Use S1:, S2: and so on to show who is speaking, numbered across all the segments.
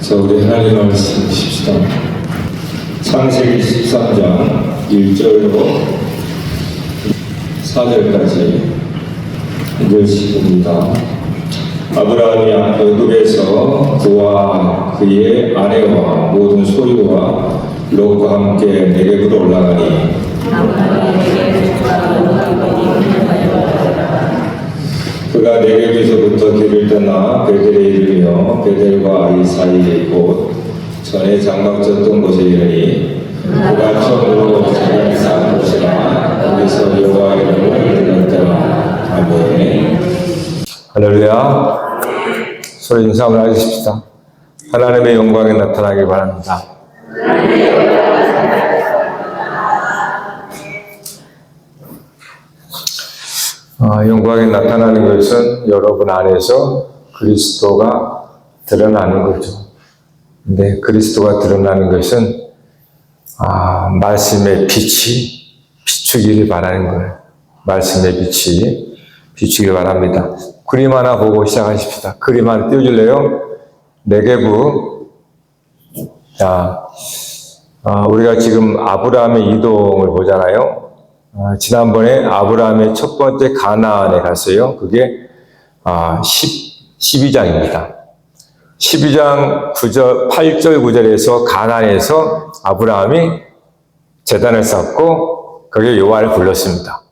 S1: 자, 우리 하나님 말씀 보십시다. 창세기 13장 1절로 4절까지 한 절씩 봅니다. 아브라함이 애굽에서 그와 그의 아내와 모든 소유와 롯과 함께 네겝으로 올라가니 그가 네겝에서부터 길을 떠나 베델에 이르며 베델과 아이 사이에 곧 전에 장막졌던 곳에 이르니 그가 처음으로 자기를 쌓은 곳이라 거기서 여호와의 이름을 불렀더라. 아멘. 할렐루야. 소리 인사 한번 해주십시다. 하나님의 영광이 나타나길 바랍니다. 영광이 나타나는 것은 여러분 안에서 그리스도가 드러나는 거죠. 근데 그리스도가 드러나는 것은 말씀의 빛이 비추기를 바라는 거예요. 말씀의 빛이 비추기를 바랍니다. 그림 하나 보고 시작하십시다. 그림 하나 띄워줄래요? 네겝. 자, 우리가 지금 아브라함의 이동을 보잖아요. 지난번에 아브라함의 첫 번째 가나안에 갔어요. 그게 12장입니다. 12장 9절, 8절, 9절에서 가나안에서 아브라함이 제단을 쌓고 거기에 여호와를 불렀습니다.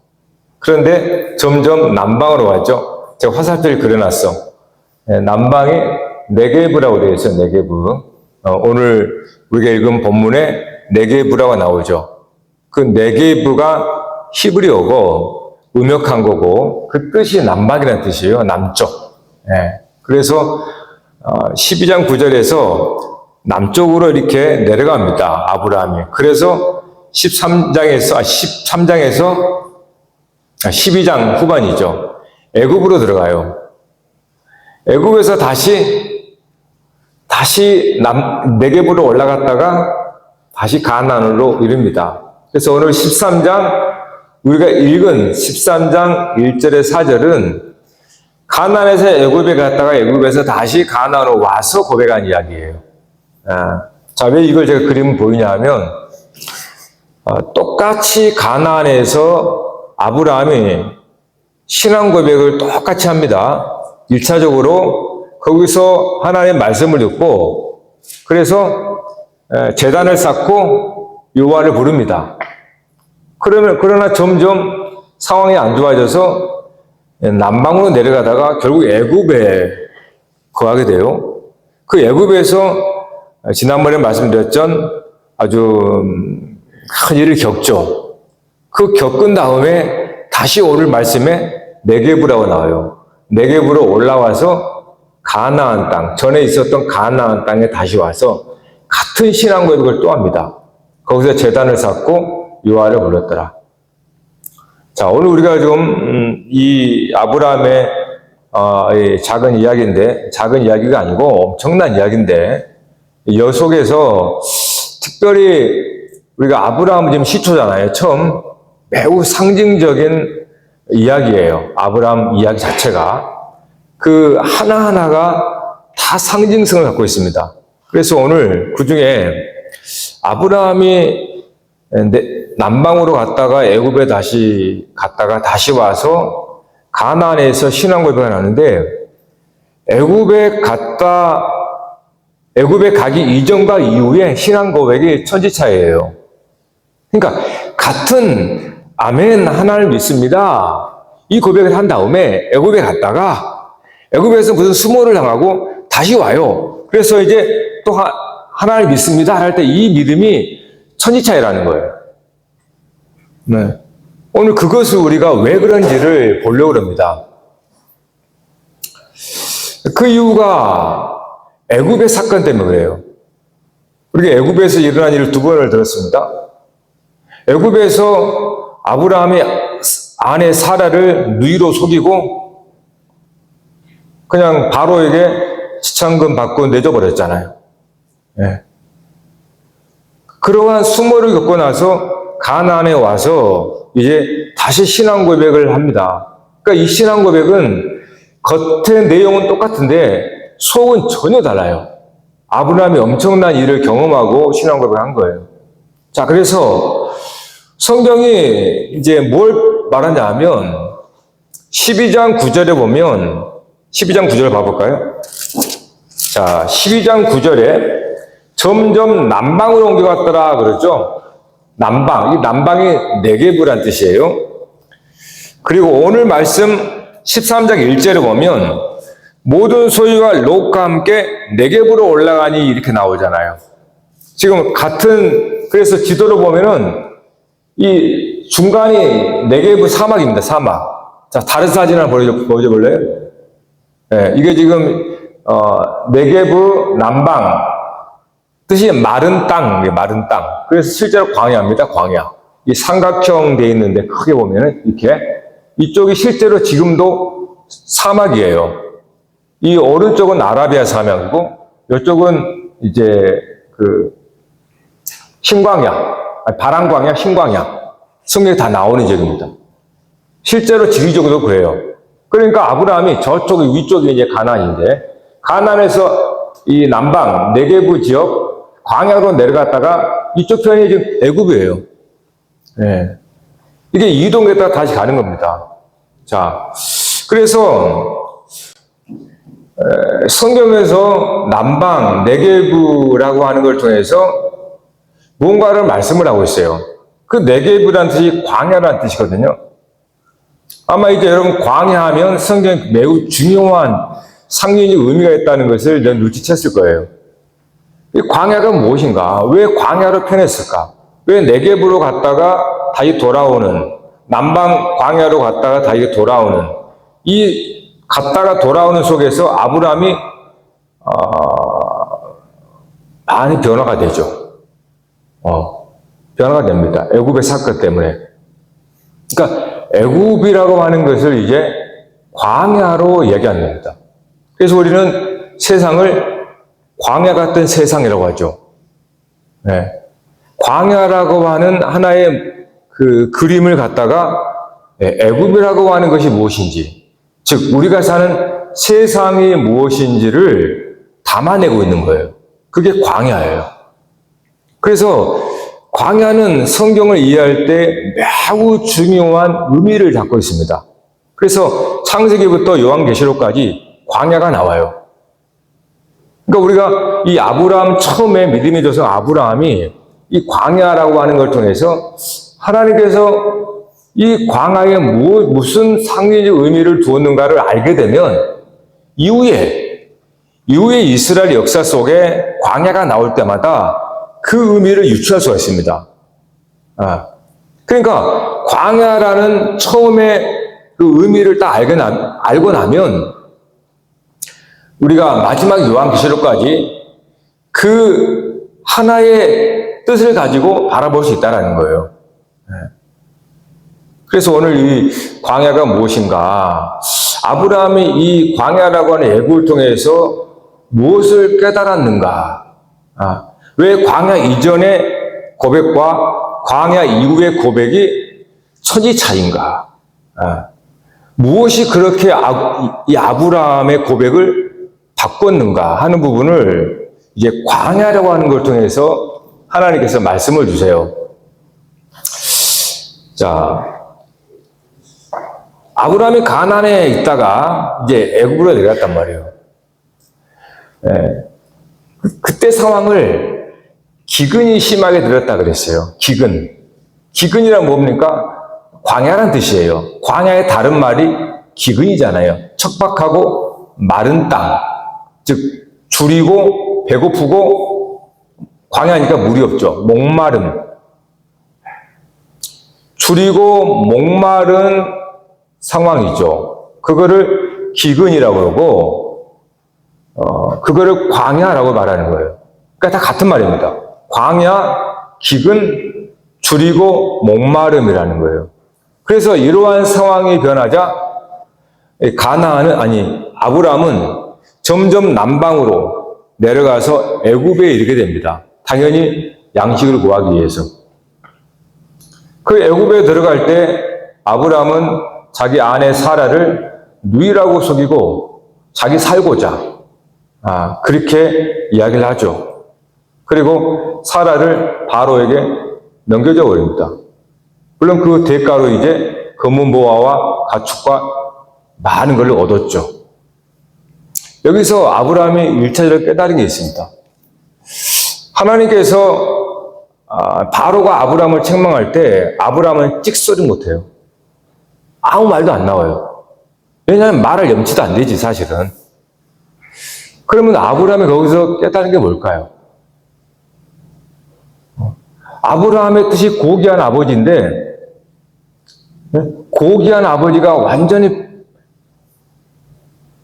S1: 그런데 점점 남방으로 왔죠. 제가 화살표를 그려놨어. 남방에 네겝이라고 되어 있어요. 네겝. 오늘 우리가 읽은 본문에 네겝이라고 나오죠. 그 네겝가 히브리어고 음역한 거고 그 뜻이 남방이라는 뜻이에요. 남쪽. 그래서 12장 9절에서 남쪽으로 이렇게 내려갑니다. 아브라함이. 그래서 13장에서 12장 후반이죠. 애굽으로 들어가요. 애굽에서 다시 네겝으로 올라갔다가 다시 가나안으로 이릅니다. 그래서 오늘 13장 우리가 읽은 13장 1절에 4절은 가나안에서 애굽에 갔다가 애굽에서 다시 가나안으로 와서 고백한 이야기예요. 자, 왜 이걸 제가 그림을 보이냐 하면 똑같이 가나안에서 아브라함이 신앙 고백을 똑같이 합니다. 1차적으로 거기서 하나님의 말씀을 듣고 그래서 제단을 쌓고 여호와를 부릅니다. 그러나 점점 상황이 안 좋아져서 남방으로 내려가다가 결국 애굽에 거하게 돼요. 그 애굽에서 지난번에 말씀드렸던 아주 큰 일을 겪죠. 그 겪은 다음에 다시 오늘 말씀에 네겝이라고 나와요. 네겝으로 올라와서 가나안 땅, 전에 있었던 가나안 땅에 다시 와서 같은 신앙 고백을 또 합니다. 거기서 제단을 쌓고 여호와를 불렀더라. 자, 오늘 우리가 지금 이 아브라함의 작은 이야기인데, 작은 이야기가 아니고 엄청난 이야기인데, 이 속에서 특별히 우리가 아브라함은 지금 시초잖아요. 처음 매우 상징적인 이야기예요. 아브라함 이야기 자체가. 그 하나하나가 다 상징성을 갖고 있습니다. 그래서 오늘 그 중에 아브라함이 남방으로 갔다가 애굽에 다시 갔다가 다시 와서 가나안에서 신앙 고백을 하는데 애굽에 가기 이전과 이후에 신앙 고백이 천지차이예요. 그러니까 같은 아멘 하나님을 믿습니다. 이 고백을 한 다음에 애굽에 갔다가 애굽에서 무슨 수모를 당하고 다시 와요. 그래서 이제 또 하나님을 믿습니다 할 때 이 믿음이 천지차이라는 거예요. 네. 오늘 그것을 우리가 왜 그런지를 보려고 합니다. 그 이유가 애굽의 사건 때문에 그래요. 우리가 애굽에서 일어난 일을 두 번을 들었습니다. 애굽에서 아브라함의 아내 사라를 누이로 속이고 그냥 바로에게 지참금 받고 내줘버렸잖아요. 네. 그러한 수모를 겪고 나서 가나안에 와서 이제 다시 신앙 고백을 합니다. 그러니까 이 신앙 고백은 겉의 내용은 똑같은데 속은 전혀 달라요. 아브라함이 엄청난 일을 경험하고 신앙 고백한 거예요. 자, 그래서 성경이 이제 뭘 말하냐 하면 12장 9절에 보면 12장 9절 봐볼까요? 자, 12장 9절에 점점 남방으로 옮겨갔더라 그러죠. 남방, 이 남방이 네게브란 뜻이에요. 그리고 오늘 말씀 13장 1절에 보면 모든 소유가 롯과 함께 네게브로 올라가니 이렇게 나오잖아요. 지금 그래서 지도로 보면은 이 중간이 네게브 사막입니다. 사막. 자, 다른 사진 하나 보여줄래요? 네, 이게 지금 네게브 남방 뜻이 마른 땅. 그래서 실제로 광야입니다. 광야. 이 삼각형 돼 있는데 크게 보면은 이렇게 이쪽이 실제로 지금도 사막이에요. 이 오른쪽은 아라비아 사막이고 이쪽은 이제 바람광야, 흰광야. 성경에 다 나오는 지역입니다. 실제로 지리적으로 그래요. 그러니까 아브라함이 저쪽 위쪽이 이제 가나안인데 가나안에서 이 남방 네게브 지역 광야로 내려갔다가 이쪽 편이 지금 애굽이에요. 네. 이게 이동했다가 다시 가는 겁니다. 자, 그래서 성경에서 남방 네게브라고 하는 걸 통해서 무언가를 말씀을 하고 있어요. 그 네게브라는 뜻이 광야라는 뜻이거든요. 아마 이제 여러분 광야하면 성경에 매우 중요한 상징적 의미가 있다는 것을 눈치챘을 거예요. 이 광야가 무엇인가? 왜 광야로 표현했을까? 왜 네게브로 갔다가 다시 돌아오는, 남방 광야로 갔다가 다시 돌아오는, 이 갔다가 돌아오는 속에서 아브라함이 많이 변화가 되죠. 변화가 됩니다. 애굽의 사건 때문에. 그러니까 애굽이라고 하는 것을 이제 광야로 얘기하는 겁니다. 그래서 우리는 세상을 광야 같은 세상이라고 하죠. 네. 광야라고 하는 하나의 그림을 갖다가 애굽이라고 하는 것이 무엇인지, 즉 우리가 사는 세상이 무엇인지를 담아내고 있는 거예요. 그게 광야예요. 그래서 광야는 성경을 이해할 때 매우 중요한 의미를 갖고 있습니다. 그래서 창세기부터 요한계시록까지 광야가 나와요. 그러니까 우리가 이 아브라함 처음에 믿음의 조상 아브라함이 이 광야라고 하는 걸 통해서 하나님께서 이 광야에 무슨 상징적 의미를 두었는가를 알게 되면 이후에 이스라엘 역사 속에 광야가 나올 때마다 그 의미를 유추할 수가 있습니다. 그러니까 광야라는 처음에 그 의미를 딱 알고 나면 우리가 마지막 요한계시록까지 그 하나의 뜻을 가지고 바라볼 수 있다는 거예요. 그래서 오늘 이 광야가 무엇인가? 아브라함이 이 광야라고 하는 애굽을 통해서 무엇을 깨달았는가? 왜 광야 이전의 고백과 광야 이후의 고백이 천지 차이인가? 무엇이 그렇게 이 아브라함의 고백을 바꿨는가 하는 부분을 이제 광야라고 하는 걸 통해서 하나님께서 말씀을 주세요. 자, 아브라함이 가나안에 있다가 이제 애굽으로 내려갔단 말이에요. 그때 상황을 기근이 심하게 들었다 그랬어요. 기근이란 뭡니까? 광야란 뜻이에요. 광야의 다른 말이 기근이잖아요. 척박하고 마른 땅. 즉, 줄이고 배고프고 광야니까 물이 없죠. 목마름. 줄이고 목마른 상황이죠. 그거를 기근이라고 그러고, 그거를 광야라고 말하는 거예요. 그러니까 다 같은 말입니다. 광야, 기근, 줄이고 목마름이라는 거예요. 그래서 이러한 상황이 변하자 아브라함은 점점 남방으로 내려가서 애굽에 이르게 됩니다. 당연히 양식을 구하기 위해서. 그 애굽에 들어갈 때 아브라함은 자기 아내 사라를 누이라고 속이고 자기 살고자 그렇게 이야기를 하죠. 그리고 사라를 바로에게 넘겨줘 버립니다. 물론 그 대가로 이제 검은 보화와 가축과 많은 걸 얻었죠. 여기서 아브라함이 1차적으로 깨달은 게 있습니다. 하나님께서 바로가 아브라함을 책망할 때 아브라함은 찍소리 못해요. 아무 말도 안 나와요. 왜냐하면 말할 염치도 안 되지 사실은. 그러면 아브라함이 거기서 깨달은 게 뭘까요? 아브라함의 뜻이 고귀한 아버지인데 고귀한 아버지가 완전히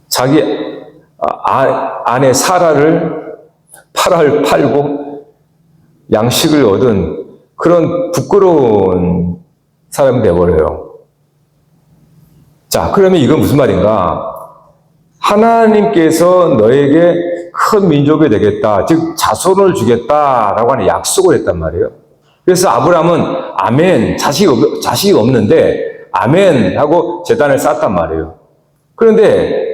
S1: 자기 아내 사라를 팔고 양식을 얻은 그런 부끄러운 사람이 되어버려요. 자, 그러면 이건 무슨 말인가? 하나님께서 너에게 큰 민족이 되겠다, 즉 자손을 주겠다라고 하는 약속을 했단 말이에요. 그래서 아브라함은 아멘, 자식이 없는데 아멘 하고 제단을 쌓았단 말이에요. 그런데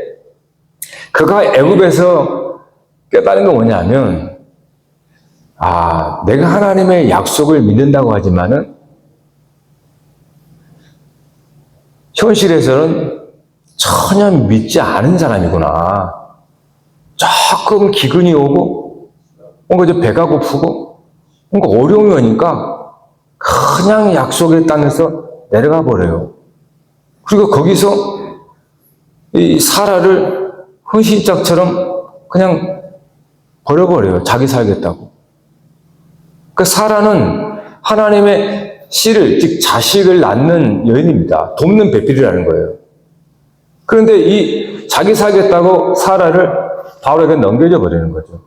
S1: 그가 애굽에서 깨달은 건 뭐냐면 내가 하나님의 약속을 믿는다고 하지만은 현실에서는 전혀 믿지 않은 사람이구나. 조금 기근이 오고 뭔가 이제 배가 고프고 뭔가 어려움이 오니까 그냥 약속의 땅에서 내려가 버려요. 그리고 거기서 이 사라를 헌신짝처럼 그냥 버려버려요. 자기 살겠다고. 그 사라는 하나님의 씨를, 즉 자식을 낳는 여인입니다. 돕는 배필이라는 거예요. 그런데 이 자기 살겠다고 사라를 바로에게 넘겨줘 버리는 거죠.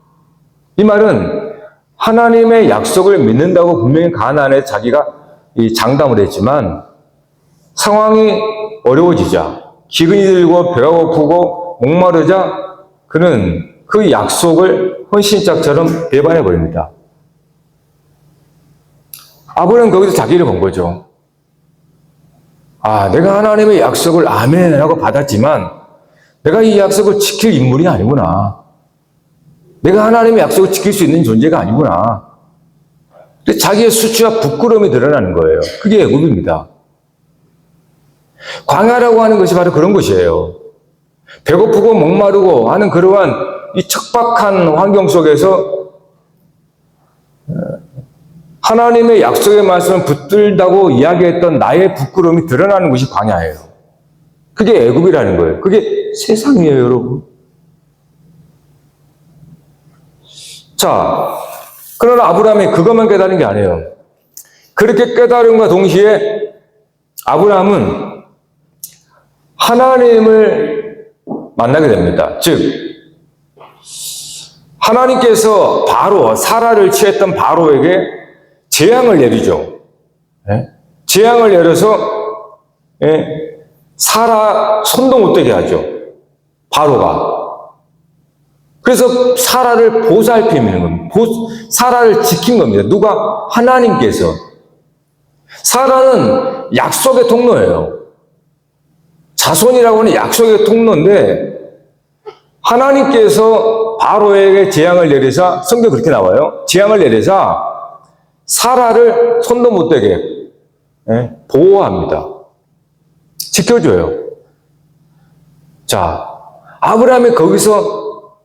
S1: 이 말은 하나님의 약속을 믿는다고 분명히 가나안에 자기가 장담을 했지만 상황이 어려워지자, 기근이 들고 배가 고프고 목마르자 그는 그 약속을 헌신짝처럼 배반해 버립니다. 아브라함은 거기서 자기를 본 거죠. 내가 하나님의 약속을 아멘 하고 받았지만 내가 이 약속을 지킬 인물이 아니구나. 내가 하나님의 약속을 지킬 수 있는 존재가 아니구나. 자기의 수치와 부끄러움이 드러나는 거예요. 그게 애굽입니다. 광야라고 하는 것이 바로 그런 것이에요. 배고프고 목마르고 하는 그러한 이 척박한 환경 속에서 하나님의 약속의 말씀을 붙들다고 이야기했던 나의 부끄러움이 드러나는 것이 광야예요. 그게 애굽이라는 거예요. 그게 세상이에요, 여러분. 자, 그러나 아브라함이 그것만 깨달은 게 아니에요. 그렇게 깨달음과 동시에 아브라함은 하나님을 만나게 됩니다. 즉, 하나님께서 사라를 취했던 바로에게 재앙을 내리죠. 재앙을 내려서 사라 손도 못 대게 하죠. 바로가. 그래서 사라를 보살피는 겁니다. 사라를 지킨 겁니다. 누가? 하나님께서. 사라는 약속의 통로예요. 자손이라고 하는 약속의 통로인데 하나님께서 바로에게 재앙을 내리사, 성경 그렇게 나와요. 재앙을 내리사 사라를 손도 못 대게 보호합니다. 지켜줘요. 자, 아브라함이 거기서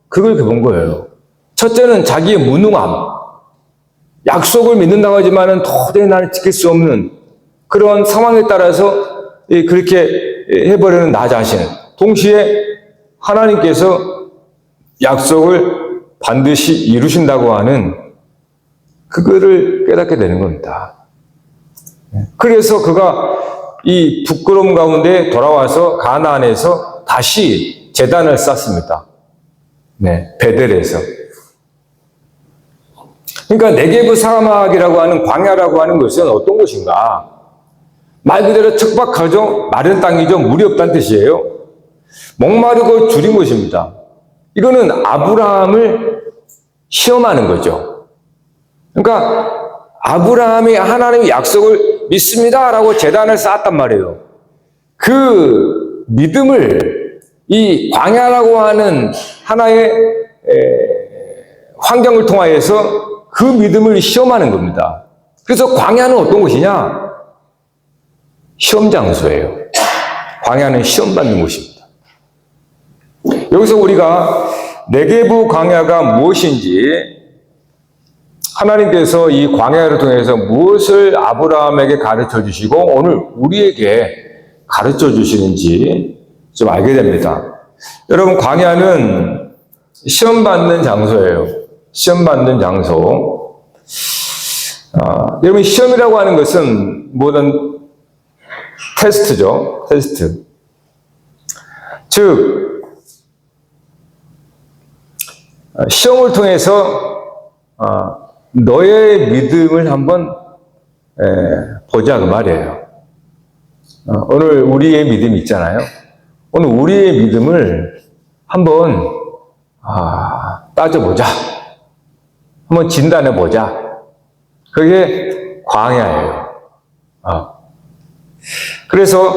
S1: 그걸 본 거예요. 첫째는 자기의 무능함, 약속을 믿는다고 하지만은 도저히 나를 지킬 수 없는 그런 상황에 따라서 그렇게 해버리는 나 자신. 동시에 하나님께서 약속을 반드시 이루신다고 하는 그거를 깨닫게 되는 겁니다. 그래서 그가 이 부끄러움 가운데 돌아와서 가나안에서 다시 제단을 쌓습니다. 베델에서. 그러니까 네게브 사막이라고 하는 광야라고 하는 것은 어떤 곳인가? 말 그대로 척박하죠? 마른 땅이죠? 물이 없다는 뜻이에요. 목마르고 줄인 곳입니다. 이거는 아브라함을 시험하는 거죠. 그러니까 아브라함이 하나님의 약속을 믿습니다라고 제단을 쌓았단 말이에요. 그 믿음을 이 광야라고 하는 하나의 환경을 통하여서 그 믿음을 시험하는 겁니다. 그래서 광야는 어떤 곳이냐? 시험 장소예요. 광야는 시험 받는 곳입니다. 여기서 우리가 네게부 광야가 무엇인지, 하나님께서 이 광야를 통해서 무엇을 아브라함에게 가르쳐 주시고 오늘 우리에게 가르쳐 주시는지 좀 알게 됩니다. 여러분, 광야는 시험 받는 장소예요. 시험 받는 장소. 여러분, 시험이라고 하는 것은 모든 테스트죠. 테스트. 즉, 시험을 통해서 너의 믿음을 한번 보자 그 말이에요. 오늘 우리의 믿음이 있잖아요. 오늘 우리의 믿음을 한번 따져보자. 한번 진단해보자. 그게 광야예요. 그래서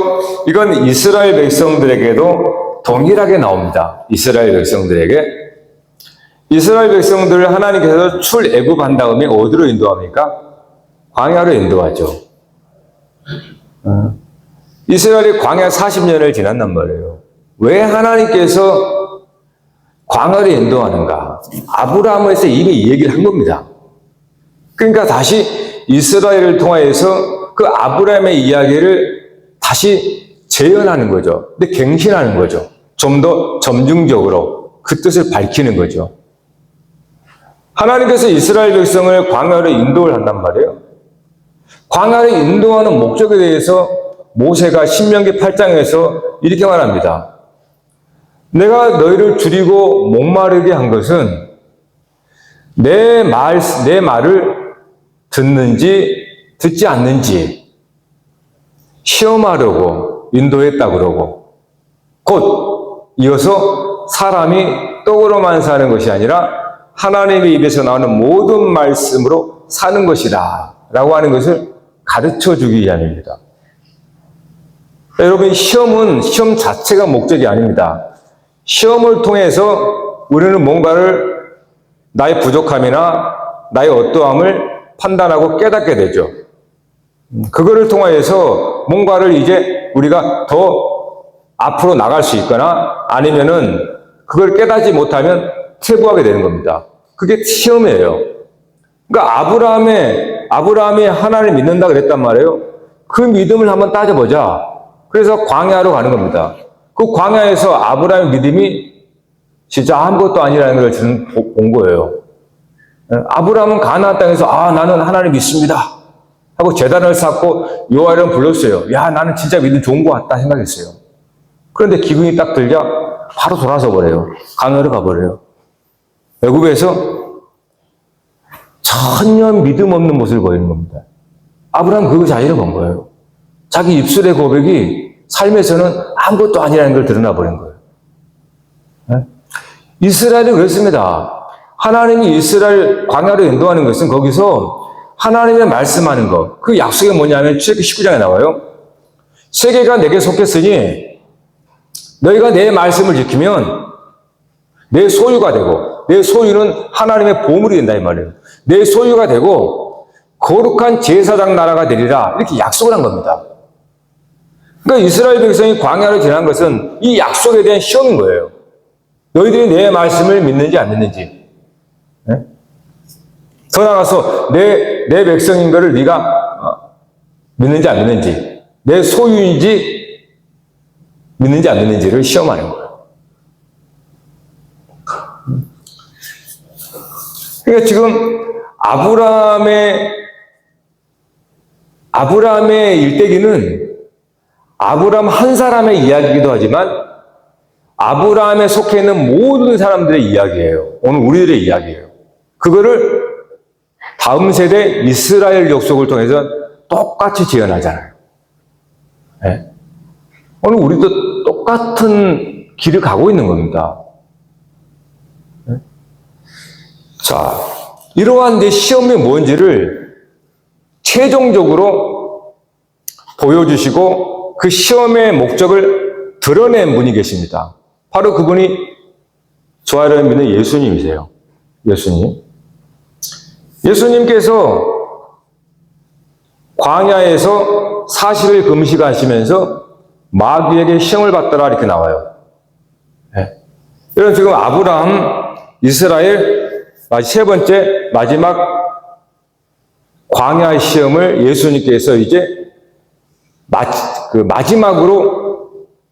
S1: 이건 이스라엘 백성들에게도 동일하게 나옵니다. 이스라엘 백성들에게. 이스라엘 백성들을 하나님께서 출애굽한 다음에 어디로 인도합니까? 광야로 인도하죠. 이스라엘이 광야 40년을 지났단 말이에요. 왜 하나님께서 광야로 인도하는가? 아브라함에서 이미 이 얘기를 한 겁니다. 그러니까 다시 이스라엘을 통하여서 그 아브라함의 이야기를 다시 재현하는 거죠. 근데 갱신하는 거죠. 좀 더 점증적으로 그 뜻을 밝히는 거죠. 하나님께서 이스라엘 백성을 광야로 인도를 한단 말이에요. 광야로 인도하는 목적에 대해서 모세가 신명기 8장에서 이렇게 말합니다. 내가 너희를 줄이고 목마르게 한 것은 내 말을 듣는지 듣지 않는지 시험하려고 인도했다 그러고, 곧 이어서 사람이 떡으로만 사는 것이 아니라 하나님의 입에서 나오는 모든 말씀으로 사는 것이다 라고 하는 것을 가르쳐 주기 위함입니다. 여러분, 시험 자체가 목적이 아닙니다. 시험을 통해서 우리는 뭔가를 나의 부족함이나 나의 어떠함을 판단하고 깨닫게 되죠. 그거를 통하여서 뭔가를 이제 우리가 더 앞으로 나갈 수 있거나 아니면은 그걸 깨닫지 못하면 퇴보하게 되는 겁니다. 그게 시험이에요. 그러니까 아브라함이 하나님을 믿는다 그랬단 말이에요. 그 믿음을 한번 따져보자. 그래서 광야로 가는 겁니다. 그 광야에서 아브라함의 믿음이 진짜 아무것도 아니라는 걸 저는 본 거예요. 아브라함은 가나안 땅에서 나는 하나님 믿습니다 하고 제단을 쌓고 여호와를 불렀어요. 야, 나는 진짜 믿음 좋은 것 같다 생각했어요. 그런데 기근이 딱 들자 바로 돌아서 버려요. 광야로 가버려요. 애굽에서 전혀 믿음 없는 모습을 보이는 겁니다. 아브라함 그 자리를 본 거예요. 자기 입술의 고백이 삶에서는 아무것도 아니라는 걸 드러나 버린 거예요. 이스라엘이 그렇습니다. 하나님이 이스라엘 광야로 인도하는 것은 거기서 하나님의 말씀하는 것, 그 약속이 뭐냐면 출애굽기 19장에 나와요. 세계가 내게 속했으니 너희가 내 말씀을 지키면 내 소유가 되고, 내 소유는 하나님의 보물이 된다 이 말이에요. 내 소유가 되고 거룩한 제사장 나라가 되리라, 이렇게 약속을 한 겁니다. 그러니까 이스라엘 백성이 광야를 지난 것은 이 약속에 대한 시험인 거예요. 너희들이 내 말씀을 믿는지 안 믿는지. 네? 더 나아가서 내 백성인 것을 네가 믿는지 안 믿는지, 내 소유인지 믿는지 안 믿는지를 시험하는 거예요. 그러니까 지금 아브라함의 일대기는 아브라함 한 사람의 이야기이기도 하지만 아브라함에 속해 있는 모든 사람들의 이야기예요. 오늘 우리들의 이야기예요. 그거를 다음 세대 이스라엘 역속을 통해서 똑같이 재현하잖아요. 네? 오늘 우리도 똑같은 길을 가고 있는 겁니다. 네? 자, 이러한 내 시험이 뭔지를 최종적으로 보여주시고 그 시험의 목적을 드러낸 분이 계십니다. 바로 그분이 조아를 믿는 예수님이세요. 예수님. 예수님께서 광야에서 40일 금식하시면서 마귀에게 시험을 받더라 이렇게 나와요. 네. 여러분 지금 아브라함, 이스라엘 세 번째 마지막 광야의 시험을 예수님께서 이제 마지막으로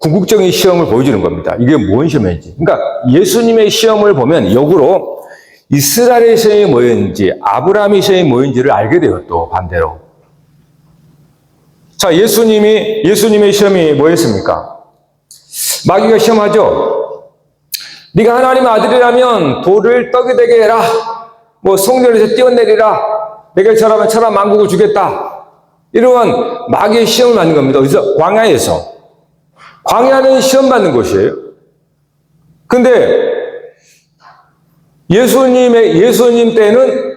S1: 궁극적인 시험을 보여주는 겁니다. 이게 뭔 시험인지. 그러니까 예수님의 시험을 보면 역으로 이스라엘의 시험이 뭐였는지, 아브라함의 시험이 뭐였는지를 알게 돼요. 또 반대로. 자, 예수님의 시험이 뭐였습니까? 마귀가 시험하죠. 네가 하나님의 아들이라면 돌을 떡이 되게 해라. 뭐 성전에서 뛰어내리라. 내게 절하면 천하 만국을 주겠다. 이러한 마귀의 시험을 받는 겁니다. 어디서? 광야에서. 광야는 시험 받는 곳이에요. 근데 예수님 때는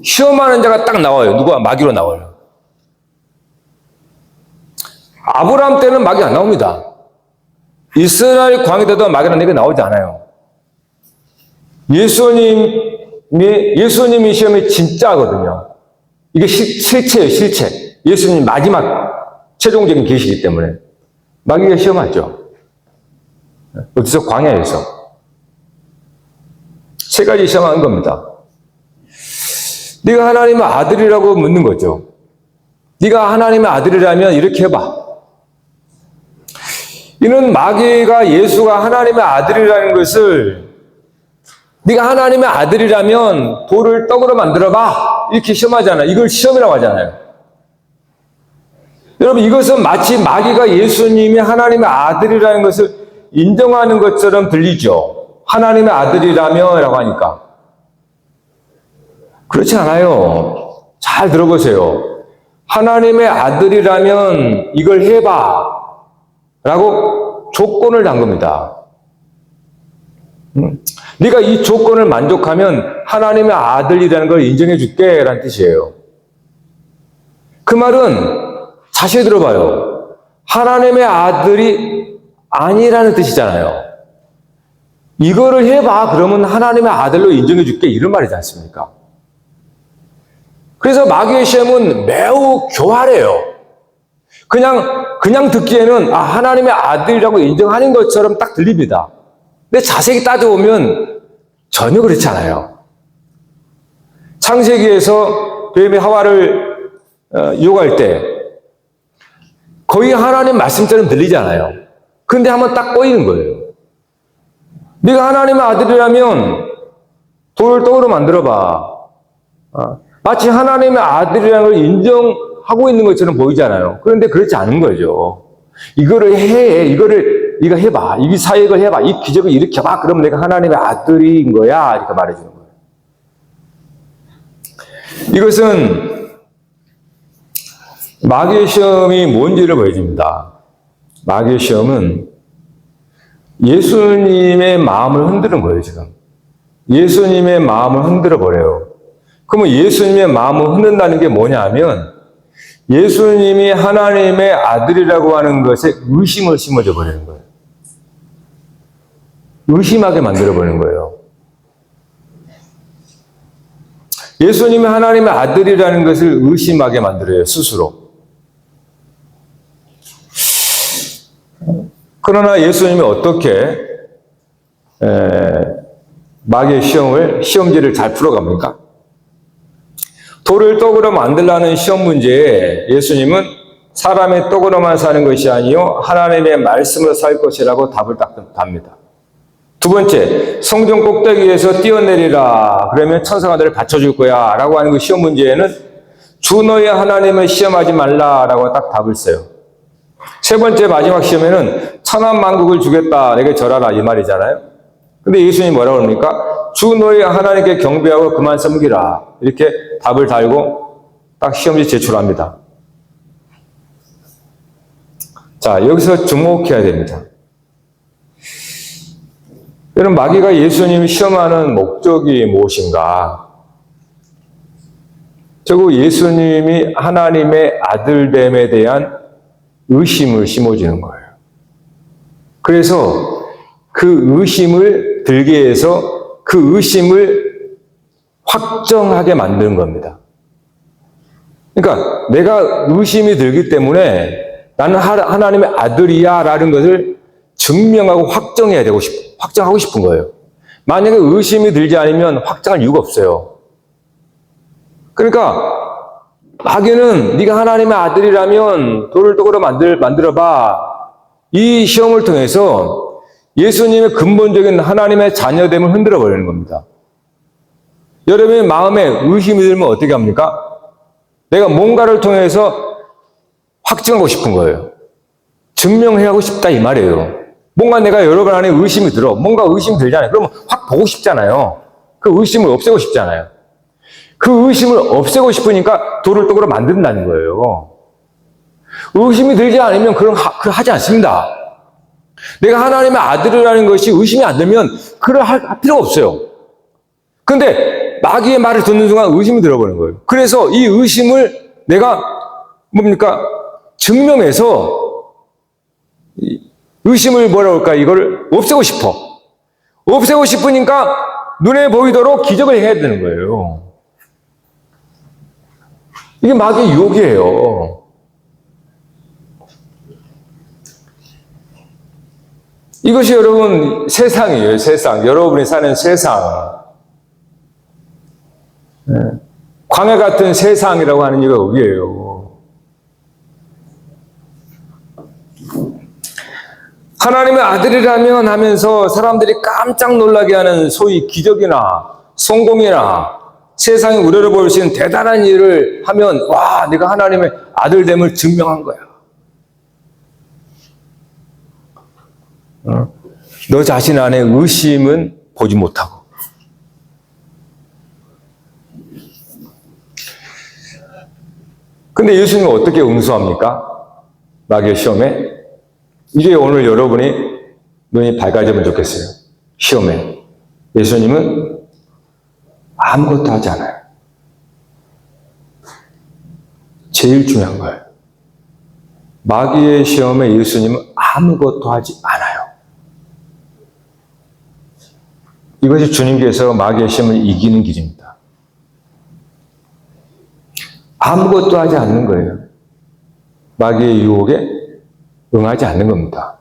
S1: 시험하는 자가 딱 나와요. 누가? 마귀로 나와요. 아브라함 때는 마귀 안 나옵니다. 이스라엘 광야 때도 마귀라는 얘기가 나오지 않아요. 예수님이 시험이 진짜거든요. 이게 실체예요, 실체. 예수님 마지막 최종적인 계시이기 때문에. 마귀가 시험하죠. 어디서? 광야에서. 세 가지 시험하는 겁니다. 네가 하나님의 아들이라고 묻는 거죠. 네가 하나님의 아들이라면 이렇게 해봐. 이는 마귀가 예수가 하나님의 아들이라는 것을 네가 하나님의 아들이라면 돌을 떡으로 만들어봐. 이렇게 시험하잖아요. 이걸 시험이라고 하잖아요. 여러분 이것은 마치 마귀가 예수님이 하나님의 아들이라는 것을 인정하는 것처럼 들리죠. 하나님의 아들이라며 라고 하니까. 그렇지 않아요. 잘 들어보세요. 하나님의 아들이라면 이걸 해봐 라고 조건을 단 겁니다. 네가 이 조건을 만족하면 하나님의 아들이라는 걸 인정해 줄게 라는 뜻이에요. 그 말은 자세히 들어봐요. 하나님의 아들이 아니라는 뜻이잖아요. 이거를 해봐 그러면 하나님의 아들로 인정해 줄게 이런 말이지 않습니까? 그래서 마귀의 시험은 매우 교활해요. 그냥 듣기에는 하나님의 아들이라고 인정하는 것처럼 딱 들립니다. 근데 자세히 따져보면 전혀 그렇지 않아요. 창세기에서 뱀이 하와를 유혹할 때 거의 하나님 말씀처럼 들리지 않아요. 근데 한번 딱 꼬이는 거예요. 네가 하나님의 아들이라면 돌을 떡으로 만들어봐. 마치 하나님의 아들이라는 걸 인정하고 있는 것처럼 보이잖아요. 그런데 그렇지 않은 거죠. 이거를 네가 해봐. 이 사역을 해봐. 이 기적을 일으켜봐. 그러면 내가 하나님의 아들인 거야. 이렇게 말해주는 거예요. 이것은 마귀의 시험이 뭔지를 보여줍니다. 마귀의 시험은 예수님의 마음을 흔드는 거예요, 지금. 예수님의 마음을 흔들어 버려요. 그러면 예수님의 마음을 흔든다는 게 뭐냐 하면 예수님이 하나님의 아들이라고 하는 것에 의심을 심어줘 버리는 거예요. 의심하게 만들어 버리는 거예요. 예수님이 하나님의 아들이라는 것을 의심하게 만들어요, 스스로. 그러나 예수님이 어떻게 마귀의 시험지를 잘 풀어갑니까? 돌을 떡으로 만들라는 시험 문제에 예수님은 사람의 떡으로만 사는 것이 아니요 하나님의 말씀으로 살 것이라고 답을 딱 답니다. 두 번째, 성전 꼭대기에서 뛰어내리라. 그러면 천사가 너를 받쳐줄 거야. 라고 하는 그 시험 문제에는 주 너의 하나님을 시험하지 말라라고 딱 답을 써요. 세 번째 마지막 시험에는 천하 만국을 주겠다. 내게 절하라. 이 말이잖아요. 근데 예수님이 뭐라고 합니까? 주 너의 하나님께 경배하고 그만 섬기라. 이렇게 답을 달고 딱 시험지 제출합니다. 자, 여기서 주목해야 됩니다. 여러분, 마귀가 예수님을 시험하는 목적이 무엇인가? 결국 예수님이 하나님의 아들됨에 대한 의심을 심어주는 거예요. 그래서 그 의심을 들게 해서 그 의심을 확정하게 만드는 겁니다. 그러니까 내가 의심이 들기 때문에 나는 하나님의 아들이야 라는 것을 증명하고 확정하고 싶은 거예요. 만약에 의심이 들지 않으면 확정할 이유가 없어요. 그러니까 마귀는 네가 하나님의 아들이라면 돌을 떡으로 만들어봐. 이 시험을 통해서 예수님의 근본적인 하나님의 자녀됨을 흔들어 버리는 겁니다. 여러분의 마음에 의심이 들면 어떻게 합니까? 내가 뭔가를 통해서 확증하고 싶은 거예요. 증명하고 싶다 이 말이에요. 뭔가 내가 여러분 안에 의심이 들어. 뭔가 의심이 들잖아요. 그러면 확 보고 싶잖아요. 그 의심을 없애고 싶잖아요. 그 의심을 없애고 싶으니까 돌을 떡으로 만든다는 거예요. 의심이 들지 않으면 그런 하지 않습니다. 내가 하나님의 아들이라는 것이 의심이 안 들면 그걸 할 필요가 없어요. 근데 마귀의 말을 듣는 순간 의심이 들어버리는 거예요. 그래서 이 의심을 내가 증명해서 의심을 이걸 없애고 싶어. 없애고 싶으니까 눈에 보이도록 기적을 행해야 되는 거예요. 이게 마귀의 유혹이에요. 이것이 여러분 세상이에요. 세상. 여러분이 사는 세상. 광야 같은 세상이라고 하는 이유가 여기에요. 하나님의 아들이라면 하면서 사람들이 깜짝 놀라게 하는 소위 기적이나 성공이나 세상이 우려를 볼 수 있는 대단한 일을 하면 와, 내가 하나님의 아들됨을 증명한 거야. 너 자신 안에 의심은 보지 못하고. 근데 예수님은 어떻게 응수합니까? 마귀의 시험에? 이게 오늘 여러분이 눈이 밝아지면 좋겠어요. 시험에. 예수님은 아무것도 하지 않아요. 제일 중요한 거예요. 마귀의 시험에 예수님은 아무것도 하지 않아요. 이것이 주님께서 마귀의 시험을 이기는 길입니다. 아무것도 하지 않는 거예요. 마귀의 유혹에 응하지 않는 겁니다.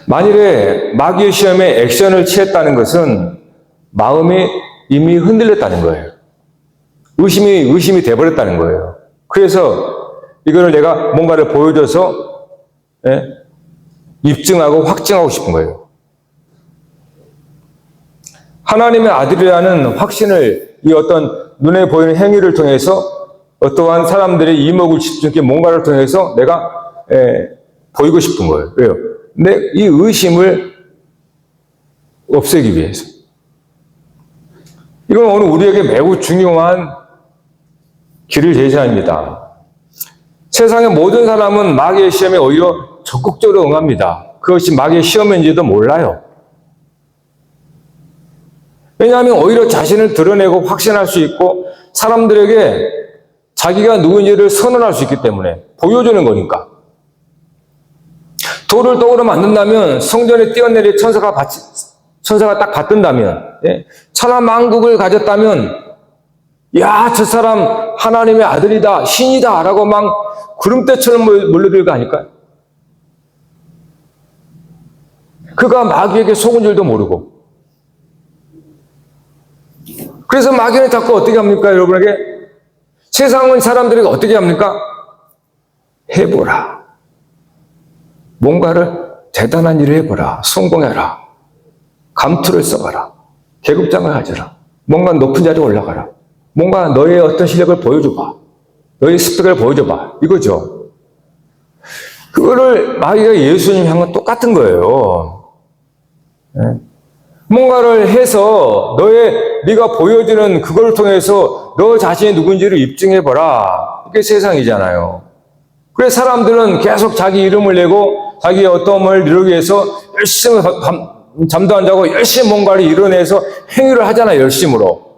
S1: 만일에 마귀의 시험에 액션을 취했다는 것은 마음이 이미 흔들렸다는 거예요. 의심이 돼버렸다는 거예요. 그래서 이거를 내가 뭔가를 보여줘서 입증하고 확증하고 싶은 거예요. 하나님의 아들이라는 확신을 이 어떤 눈에 보이는 행위를 통해서 어떠한 사람들의 이목을 집중해 뭔가를 통해서 내가 보이고 싶은 거예요. 왜요? 근데 이 의심을 없애기 위해서. 이건 오늘 우리에게 매우 중요한 길을 제시합니다. 세상의 모든 사람은 마귀의 시험에 오히려 적극적으로 응합니다. 그것이 마귀의 시험인지도 몰라요. 왜냐하면 오히려 자신을 드러내고 확신할 수 있고 사람들에게 자기가 누구인지를 선언할 수 있기 때문에 보여주는 거니까. 돌을 떡으로 만든다면 성전에 뛰어내릴 천사가 딱 받든다면, 천하만국을 가졌다면, 야, 저 사람 하나님의 아들이다, 신이다 라고 막 구름대처럼 몰려들 거 아닐까요? 그가 마귀에게 속은 줄도 모르고. 그래서 마귀는 자꾸 어떻게 합니까, 여러분에게? 세상은 사람들에게 어떻게 합니까? 해보라. 뭔가를 대단한 일을 해보라. 성공해라. 감투를 써봐라. 계급장을 가져라. 뭔가 높은 자리에 올라가라. 뭔가 너의 어떤 실력을 보여줘봐. 너의 스펙을 보여줘봐. 이거죠. 그거를 마귀가 예수님 향은 똑같은 거예요. 뭔가를 해서 네가 보여주는 그걸 통해서 너 자신이 누군지를 입증해봐라. 이게 세상이잖아요. 그래서 사람들은 계속 자기 이름을 내고 자기의 어떤 걸 이루기 위해서 열심히 잠도 안 자고 열심히 뭔가를 이뤄내서 행위를 하잖아요. 열심으로.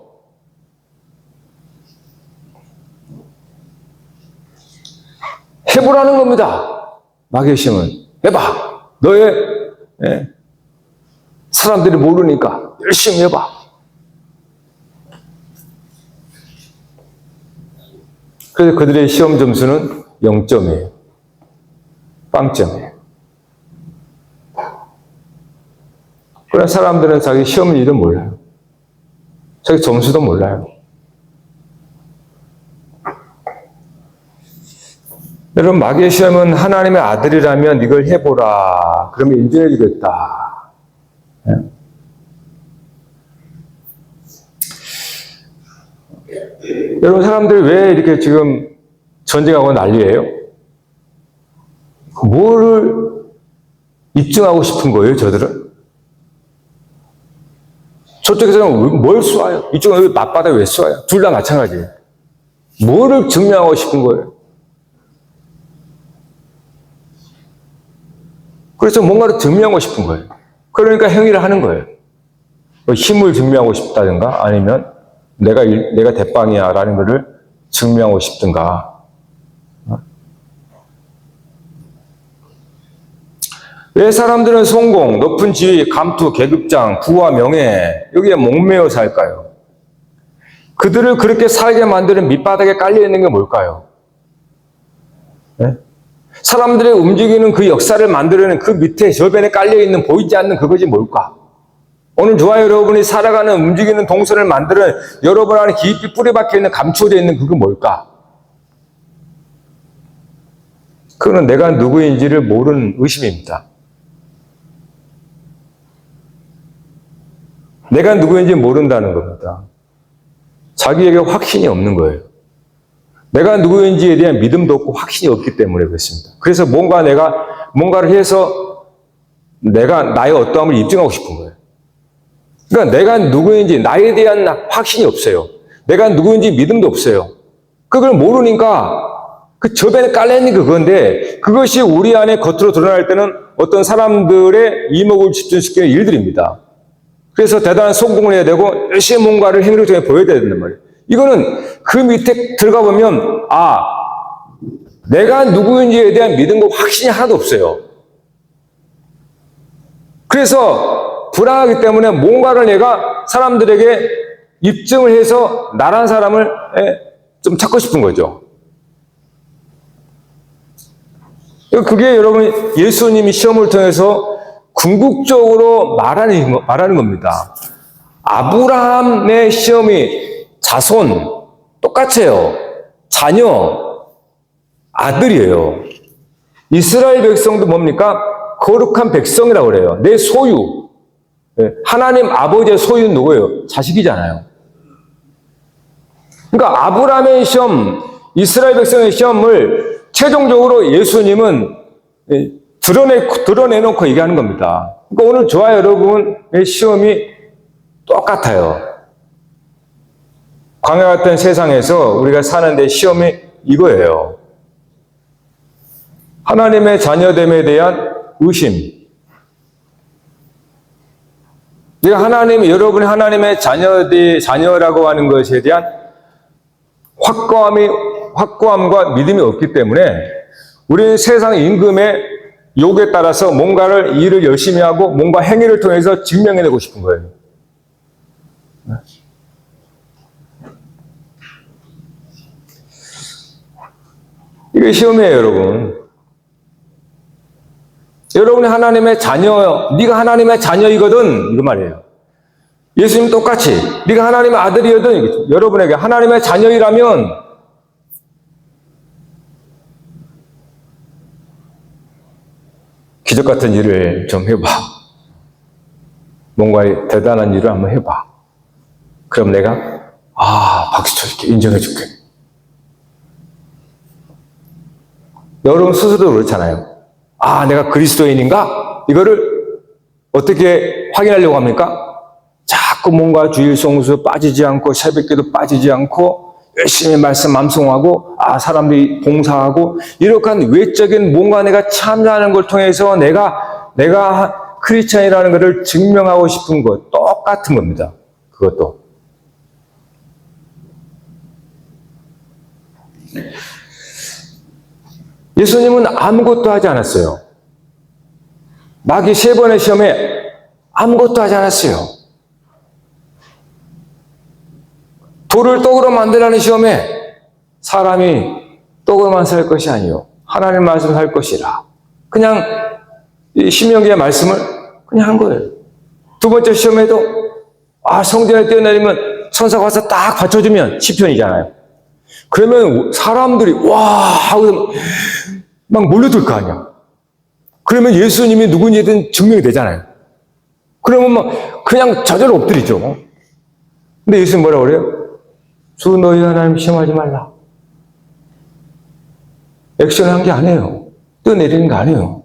S1: 해보라는 겁니다. 마귀의 시험은. 해봐. 너의 사람들이 모르니까 열심히 해봐. 그래서 그들의 시험 점수는 0점이에요. 빵점이에요. 그런 사람들은 자기 시험 일도 몰라요. 자기 점수도 몰라요. 여러분, 마귀의 시험은 하나님의 아들이라면 이걸 해보라. 그러면 인정해 주겠다. 네? 여러분, 사람들이 왜 이렇게 지금 전쟁하고 난리예요? 뭐를 입증하고 싶은 거예요, 저들은? 저쪽에서는 뭘 쏘아요? 이쪽은 왜 맞바닥에 왜 쏘아요? 둘 다 마찬가지예요. 뭐를 증명하고 싶은 거예요? 그래서 뭔가를 증명하고 싶은 거예요. 그러니까 행위를 하는 거예요. 힘을 증명하고 싶다든가 아니면 내가 대빵이야 라는 것을 증명하고 싶든가. 왜 사람들은 성공, 높은 지위, 감투, 계급장, 부와 명예 여기에 목매어 살까요? 그들을 그렇게 살게 만드는 밑바닥에 깔려있는 게 뭘까요? 네? 사람들의 움직이는 그 역사를 만들어내는 그 밑에 저변에 깔려있는 보이지 않는 그것이 뭘까? 오늘 저와 여러분이 살아가는 움직이는 동선을 만드는 여러분 안에 깊이 뿌리박혀 있는 감추어져 있는 그게 뭘까? 그거는 내가 누구인지를 모르는 의심입니다. 내가 누구인지 모른다는 겁니다. 자기에게 확신이 없는 거예요. 내가 누구인지에 대한 믿음도 없고 확신이 없기 때문에 그렇습니다. 그래서 뭔가를 해서 나의 어떠함을 입증하고 싶은 거예요. 그러니까 내가 누구인지 나에 대한 확신이 없어요. 내가 누구인지 믿음도 없어요. 그걸 모르니까 그 저변에 깔려있는 게 그건데 그것이 우리 안에 겉으로 드러날 때는 어떤 사람들의 이목을 집중시키는 일들입니다. 그래서 대단한 성공을 해야 되고 열심히 뭔가를 행위를 통해 보여야 된단 말이에요. 이거는 그 밑에 들어가 보면 내가 누구인지에 대한 믿음과 확신이 하나도 없어요. 그래서 불안하기 때문에 뭔가를 내가 사람들에게 입증을 해서 나란 사람을 좀 찾고 싶은 거죠. 그게 여러분 예수님이 시험을 통해서 궁극적으로 말하는 겁니다. 아브라함의 시험이 자손 똑같아요. 자녀, 아들이에요. 이스라엘 백성도 뭡니까? 거룩한 백성이라고 그래요. 내 소유. 하나님 아버지의 소유는 누구예요? 자식이잖아요. 그러니까 아브라함의 시험, 이스라엘 백성의 시험을 최종적으로 예수님은 드러내놓고 얘기하는 겁니다. 그러니까 오늘 저와 여러분의 시험이 똑같아요. 광야 같은 세상에서 우리가 사는데 시험이 이거예요. 하나님의 자녀됨에 대한 의심. 여러분이 하나님의 자녀라고 하는 것에 대한 확고함과 믿음이 없기 때문에 우리는 세상 임금의 욕에 따라서 뭔가를 일을 열심히 하고 뭔가 행위를 통해서 증명해내고 싶은 거예요. 이게 시험이에요, 여러분. 여러분이 하나님의 자녀, 네가 하나님의 자녀이거든 이거 말이에요. 예수님 똑같이 네가 하나님의 아들이거든 여러분에게 하나님의 자녀이라면 기적 같은 일을 좀 해봐. 뭔가 대단한 일을 한번 해봐. 그럼 내가 박수 쳐줄게. 인정해줄게. 여러분 스스로 그렇잖아요. 내가 그리스도인인가? 이거를 어떻게 확인하려고 합니까? 자꾸 뭔가 주일 성수 빠지지 않고 새벽기도 빠지지 않고 열심히 말씀 암송하고 사람들이 봉사하고 이렇게 한 외적인 뭔가 내가 참여하는 걸 통해서 내가 크리스찬이라는 것을 증명하고 싶은 것 똑같은 겁니다. 그것도. 예수님은 아무것도 하지 않았어요. 마귀 3번의 시험에 아무것도 하지 않았어요. 돌을 떡으로 만들라는 시험에 사람이 떡으로만 살 것이 아니요 하나님의 말씀을 할 것이라. 그냥 이 신명기의 말씀을 그냥 한 거예요. 두 번째 시험에도 성전에 뛰어내리면 천사가 와서 딱 받쳐주면 시편이잖아요. 그러면 사람들이 와 하고 막 몰려들 거 아니야. 그러면 예수님이 누구니든 증명이 되잖아요. 그러면 막 그냥 저절로 엎드리죠. 근데 예수님 뭐라고 그래요? 주 너희 하나님 시험하지 말라. 액션한 게 아니에요. 뛰어내리는 게 아니에요.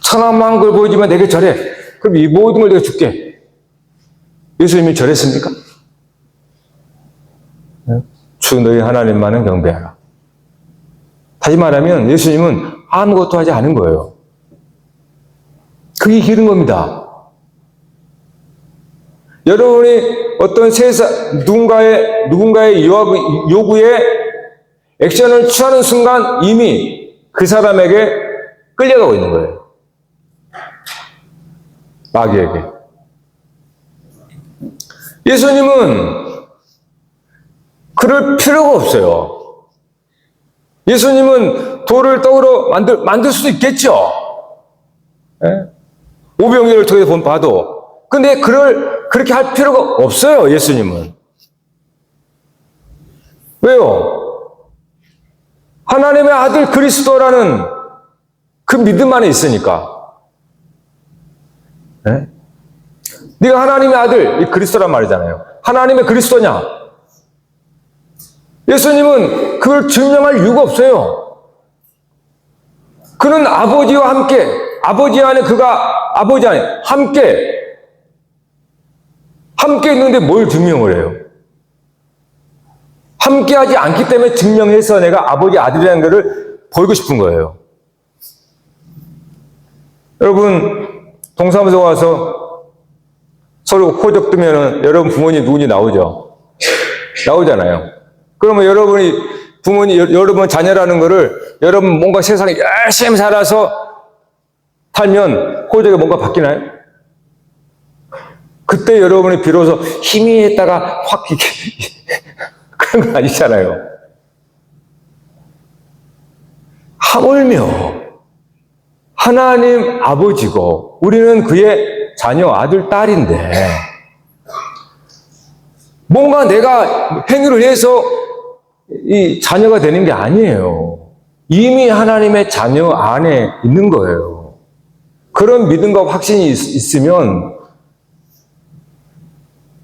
S1: 천하만 걸 보여주면 내게 절해. 그럼 이 모든 걸 내가 줄게. 예수님이 절했습니까? 주 너희 하나님만은 경배하라. 다시 말하면 예수님은 아무것도 하지 않은 거예요. 그게 기른 겁니다. 여러분이 어떤 누군가의 요구에 액션을 취하는 순간 이미 그 사람에게 끌려가고 있는 거예요. 마귀에게. 예수님은 그럴 필요가 없어요. 예수님은 돌을 떡으로 만들 수도 있겠죠. 오병이어를 통해서 봐도. 근데 그렇게 할 필요가 없어요, 예수님은. 왜요? 하나님의 아들 그리스도라는 그 믿음 안에 있으니까. 네가 하나님의 아들, 이 그리스도란 말이잖아요. 하나님의 그리스도냐? 예수님은 그걸 증명할 이유가 없어요. 그는 아버지와 함께, 아버지 안에 아버지 안에 함께 있는데 뭘 증명을 해요? 함께 하지 않기 때문에 증명해서 내가 아버지 아들이라는 것을 보이고 싶은 거예요. 여러분, 동사무소 가서 서로 호적 뜨면은 여러분 부모님 누군지 나오죠? 나오잖아요. 그러면 여러분 자녀라는 거를 여러분 뭔가 세상에 열심히 살아서 살면 호적에 뭔가 바뀌나요? 그때 여러분이 비로소 힘이 했다가 확 그런 거 아니잖아요. 하물며 하나님 아버지고 우리는 그의 자녀, 아들, 딸인데 뭔가 내가 행위를 해서 이 자녀가 되는 게 아니에요. 이미 하나님의 자녀 안에 있는 거예요. 그런 믿음과 확신이 있으면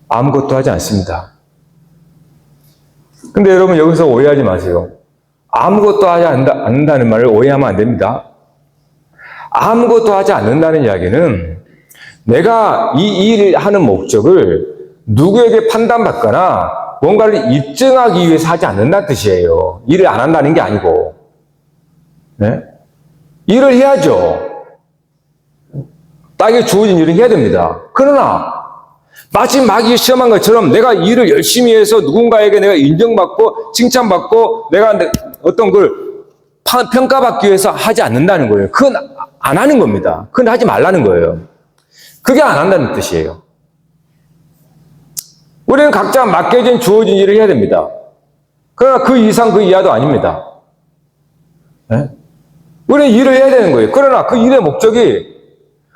S1: 아무것도 하지 않습니다. 근데 여러분 여기서 오해하지 마세요. 아무것도 하지 않는다는 말을 오해하면 안 됩니다. 아무것도 하지 않는다는 이야기는 내가 이 일을 하는 목적을 누구에게 판단받거나 뭔가를 입증하기 위해서 하지 않는다는 뜻이에요. 일을 안 한다는 게 아니고. 네? 일을 해야죠. 딱에 주어진 일을 해야 됩니다. 그러나 마치 마귀 시험한 것처럼 내가 일을 열심히 해서 누군가에게 내가 인정받고 칭찬받고 내가 어떤 걸 평가받기 위해서 하지 않는다는 거예요. 그건 안 하는 겁니다. 그건 하지 말라는 거예요. 그게 안 한다는 뜻이에요. 우리는 각자 맡겨진 주어진 일을 해야 됩니다. 그러나 그 이상 그 이하도 아닙니다. 네? 우리는 일을 해야 되는 거예요. 그러나 그 일의 목적이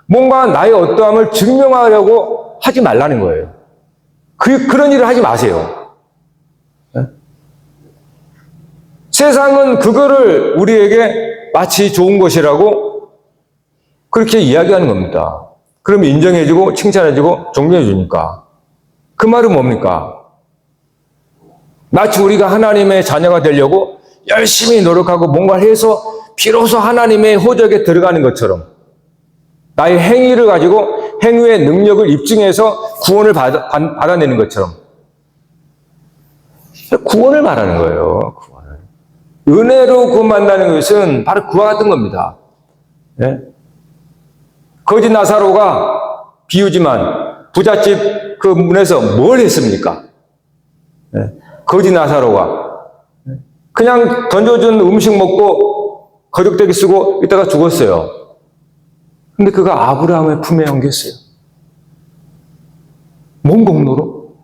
S1: 뭔가 나의 어떠함을 증명하려고 하지 말라는 거예요. 그런 일을 하지 마세요. 네? 세상은 그거를 우리에게 마치 좋은 것이라고 그렇게 이야기하는 겁니다. 그럼 인정해주고 칭찬해주고 존경해주니까. 그 말은 뭡니까? 마치 우리가 하나님의 자녀가 되려고 열심히 노력하고 뭔가를 해서 비로소 하나님의 호적에 들어가는 것처럼 나의 행위를 가지고 행위의 능력을 입증해서 구원을 받아내는 것처럼 구원을 말하는 거예요. 구원을. 은혜로 구원받는다는 것은 바로 그와 같은 겁니다. 네? 거지 나사로가 비유지만 부잣집 그 문에서 뭘 했습니까? 네? 거지 나사로가 그냥 던져준 음식 먹고 거적대기 쓰고 이따가 죽었어요. 근데 그가 아브라함의 품에 옮겼어요. 뭔 공로로?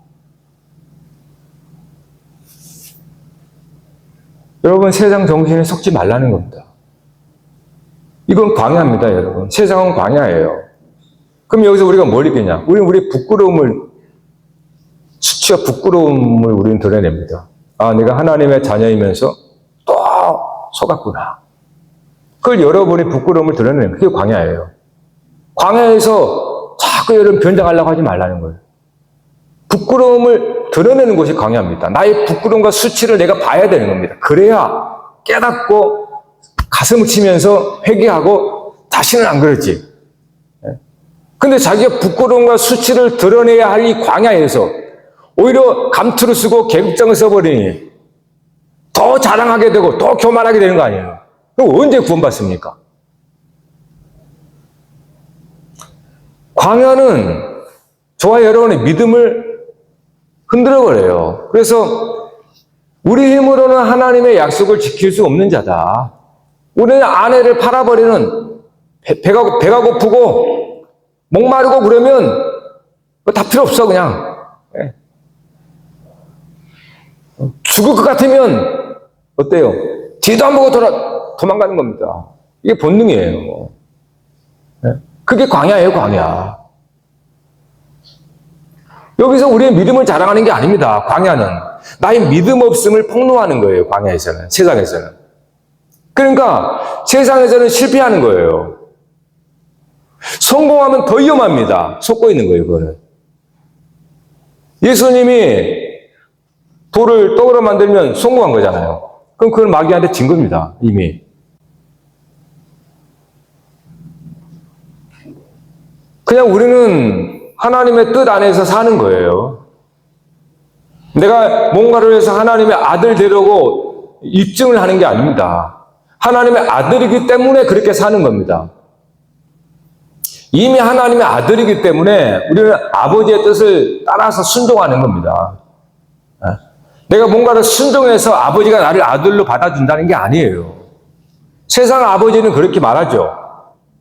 S1: 여러분, 세상 정신에 속지 말라는 겁니다. 이건 광야입니다, 여러분. 세상은 광야예요. 그럼 여기서 우리가 뭘 느끼냐? 우리의 부끄러움을, 수치와 부끄러움을 우리는 드러냅니다. 아, 내가 하나님의 자녀이면서 또 속았구나. 그걸 여러분의 부끄러움을 드러내는, 그게 광야예요. 광야에서 자꾸 여러분 변장하려고 하지 말라는 거예요. 부끄러움을 드러내는 것이 광야입니다. 나의 부끄러움과 수치를 내가 봐야 되는 겁니다. 그래야 깨닫고 가슴을 치면서 회개하고 다시는 안 그러지. 근데 자기가 부끄러움과 수치를 드러내야 할 이 광야에서 오히려 감투를 쓰고 계급장을 써버리니 더 자랑하게 되고 더 교만하게 되는 거 아니에요. 그럼 언제 구원받습니까? 광야는 저와 여러분의 믿음을 흔들어버려요. 그래서 우리 힘으로는 하나님의 약속을 지킬 수 없는 자다. 우리는 아내를 팔아버리는, 배가 고프고 목마르고 그러면 다 필요 없어, 그냥. 죽을 것 같으면 어때요? 뒤도 안 보고 도망가는 겁니다. 이게 본능이에요. 그게 광야예요, 광야. 여기서 우리의 믿음을 자랑하는 게 아닙니다. 광야는 나의 믿음 없음을 폭로하는 거예요. 광야에서는, 세상에서는. 그러니까 세상에서는 실패하는 거예요. 성공하면 더 위험합니다. 속고 있는 거예요, 그거는. 예수님이 돌을 떡으로 만들면 성공한 거잖아요. 그럼 그건 마귀한테 진 겁니다, 이미. 그냥 우리는 하나님의 뜻 안에서 사는 거예요. 내가 뭔가를 해서 하나님의 아들 되려고 입증을 하는 게 아닙니다. 하나님의 아들이기 때문에 그렇게 사는 겁니다. 이미 하나님의 아들이기 때문에 우리는 아버지의 뜻을 따라서 순종하는 겁니다. 내가 뭔가를 순종해서 아버지가 나를 아들로 받아준다는 게 아니에요. 세상 아버지는 그렇게 말하죠.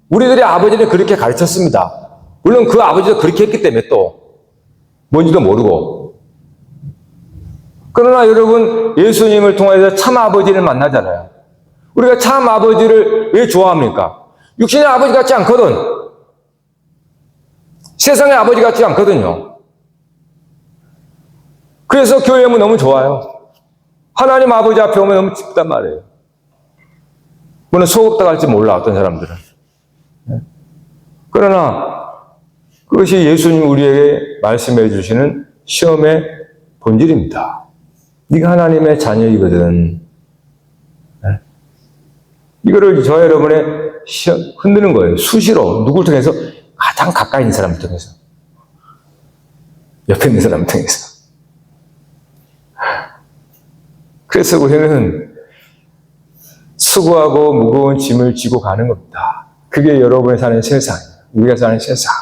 S1: 우리들의 아버지는 그렇게 가르쳤습니다. 물론 그 아버지도 그렇게 했기 때문에 또 뭔지도 모르고. 그러나 여러분, 예수님을 통해서 참 아버지를 만나잖아요. 우리가 참 아버지를 왜 좋아합니까? 육신의 아버지 같지 않거든. 세상의 아버지 같지 않거든요. 그래서 교회 오면 너무 좋아요. 하나님 아버지 앞에 오면 너무 기쁘단 말이에요. 물론 소극다 할지 몰라, 어떤 사람들은. 그러나 그것이 예수님 우리에게 말씀해 주시는 시험의 본질입니다. 네가 하나님의 자녀이거든. 이거를 저 여러분의 흔드는 거예요. 수시로. 누굴 통해서? 가장 가까이 있는 사람을 통해서. 옆에 있는 사람을 통해서. 그래서 우리는 수고하고 무거운 짐을 지고 가는 겁니다. 그게 여러분이 사는 세상이에요. 우리가 사는 세상.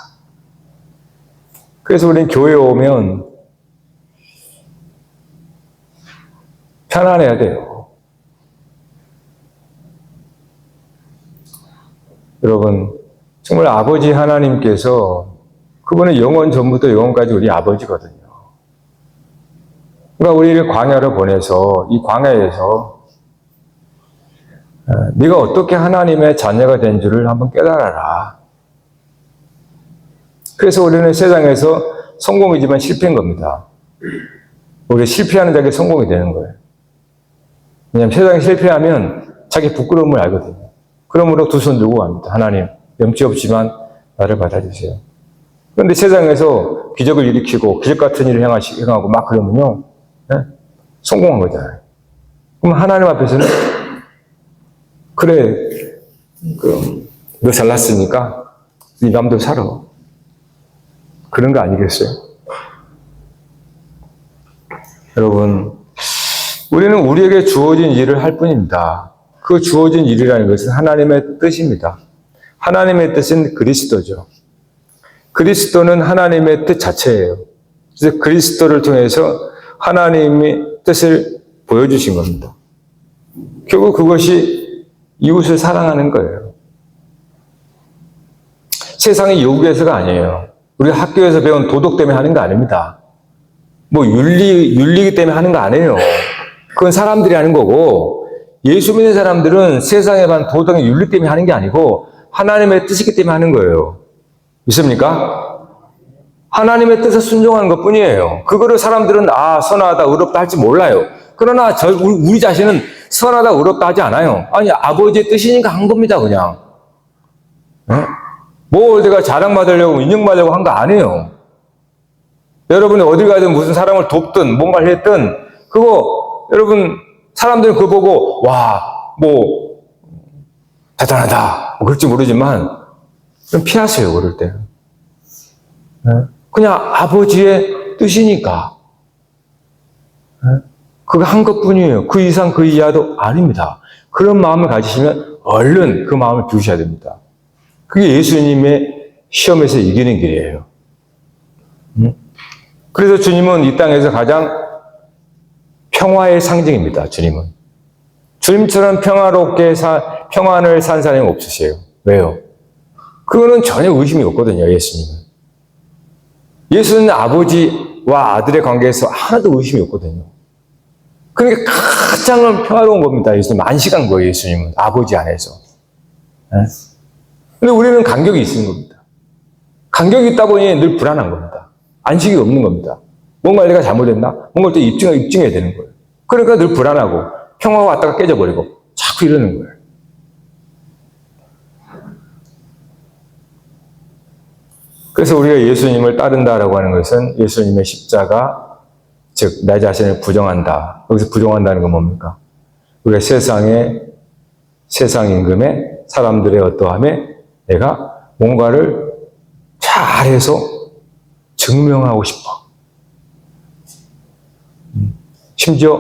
S1: 그래서 우리는 교회에 오면 편안해야 돼요. 여러분, 정말 아버지 하나님께서 그분은 영원 전부터 영원까지 우리 아버지거든요. 그러니까 우리를 광야로 보내서 이 광야에서 네가 어떻게 하나님의 자녀가 된 줄을 한번 깨달아라. 그래서 우리는 세상에서 성공이지만 실패인 겁니다. 우리가 실패하는 자에게 성공이 되는 거예요. 왜냐하면 세상에 실패하면 자기 부끄러움을 알거든요. 그러므로 두 손 들고 갑니다. 하나님, 염치 없지만 나를 받아주세요. 그런데 세상에서 기적을 일으키고 기적 같은 일을 행하고 막 그러면요, 성공한 거잖아요. 그럼 하나님 앞에서는 그래, 너 잘났으니까 네 맘대로 살아. 그런 거 아니겠어요? 여러분, 우리는 우리에게 주어진 일을 할 뿐입니다. 그 주어진 일이라는 것은 하나님의 뜻입니다. 하나님의 뜻은 그리스도죠. 그리스도는 하나님의 뜻 자체예요. 그래서 그리스도를 통해서 하나님의 뜻을 보여주신 겁니다. 결국 그것이 이웃을 사랑하는 거예요. 세상의 요구에서가 아니에요. 우리가 학교에서 배운 도덕 때문에 하는 거 아닙니다. 뭐 윤리기 때문에 하는 거 아니에요. 그건 사람들이 하는 거고, 예수 믿는 사람들은 세상에 반 도덕의 윤리 때문에 하는 게 아니고 하나님의 뜻이기 때문에 하는 거예요. 믿습니까? 하나님의 뜻에 순종하는 것 뿐이에요. 그거를 사람들은 선하다, 의롭다 할지 몰라요. 그러나 우리 자신은 선하다, 의롭다 하지 않아요. 아니, 아버지의 뜻이니까 한 겁니다, 그냥. 네? 뭐 내가 자랑받으려고, 인정받으려고 한 거 아니에요. 여러분이 어디 가든 무슨 사람을 돕든 뭔가를 했든 그거 여러분 사람들은 그거 보고 대단하다 그럴지 모르지만 좀 피하세요. 그럴 때 그냥 아버지의 뜻이니까 그거 한 것뿐이에요. 그 이상 그 이하도 아닙니다. 그런 마음을 가지시면 얼른 그 마음을 비우셔야 됩니다. 그게 예수님의 시험에서 이기는 길이에요. 그래서 주님은 이 땅에서 가장 평화의 상징입니다. 주님처럼 평화롭게 평안을 산 사람이 없으세요. 왜요? 그거는 전혀 의심이 없거든요. 예수는 아버지와 아들의 관계에서 하나도 의심이 없거든요. 그러니까 가장 평화로운 겁니다. 예수님 안식한 거예요. 예수님은 아버지 안에서. 근데 우리는 간격이 있는 겁니다. 간격이 있다 보니 늘 불안한 겁니다. 안식이 없는 겁니다. 뭔가 내가 잘못했나? 뭔가 또 입증해야 되는 거예요. 그러니까 늘 불안하고 평화가 왔다가 깨져버리고 자꾸 이러는 거예요. 그래서 우리가 예수님을 따른다라고 하는 것은 예수님의 십자가, 즉 내 자신을 부정한다. 여기서 부정한다는 건 뭡니까? 우리가 세상 임금에 사람들의 어떠함에 내가 뭔가를 잘해서 증명하고 싶어. 심지어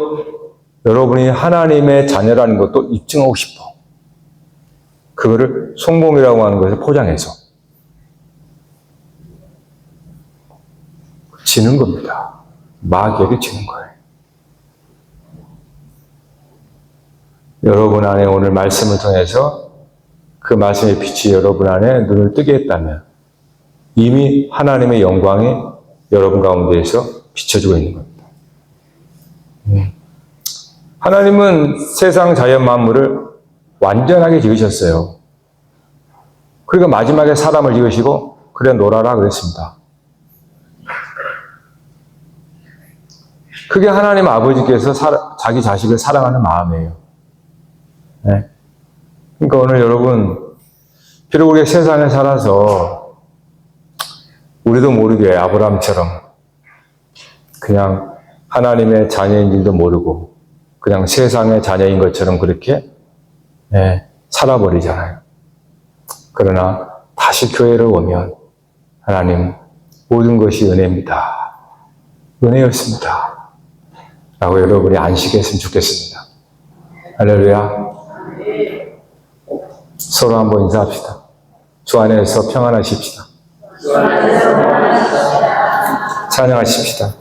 S1: 여러분이 하나님의 자녀라는 것도 입증하고 싶어. 그거를 성공이라고 하는 것을 포장해서 지는 겁니다. 마귀에게 지는 거예요. 여러분 안에 오늘 말씀을 통해서 그 말씀의 빛이 여러분 안에 눈을 뜨게 했다면 이미 하나님의 영광이 여러분 가운데에서 비춰지고 있는 겁니다. 하나님은 세상 자연 만물을 완전하게 지으셨어요. 그러니까 마지막에 사람을 지으시고 그래 놀아라 그랬습니다. 그게 하나님 아버지께서 자기 자식을 사랑하는 마음이에요. 네. 그러니까 오늘 여러분 비록 우리가 세상에 살아서 우리도 모르게 아브라함처럼 그냥 하나님의 자녀인 줄도 모르고 그냥 세상의 자녀인 것처럼 그렇게 살아버리잖아요. 그러나 다시 교회를 오면 하나님 모든 것이 은혜입니다. 은혜였습니다. 라고 여러분이 안식했으면 좋겠습니다. 할렐루야. 서로 한번 인사합시다. 주 안에서 평안하십시다. 찬양하십시다.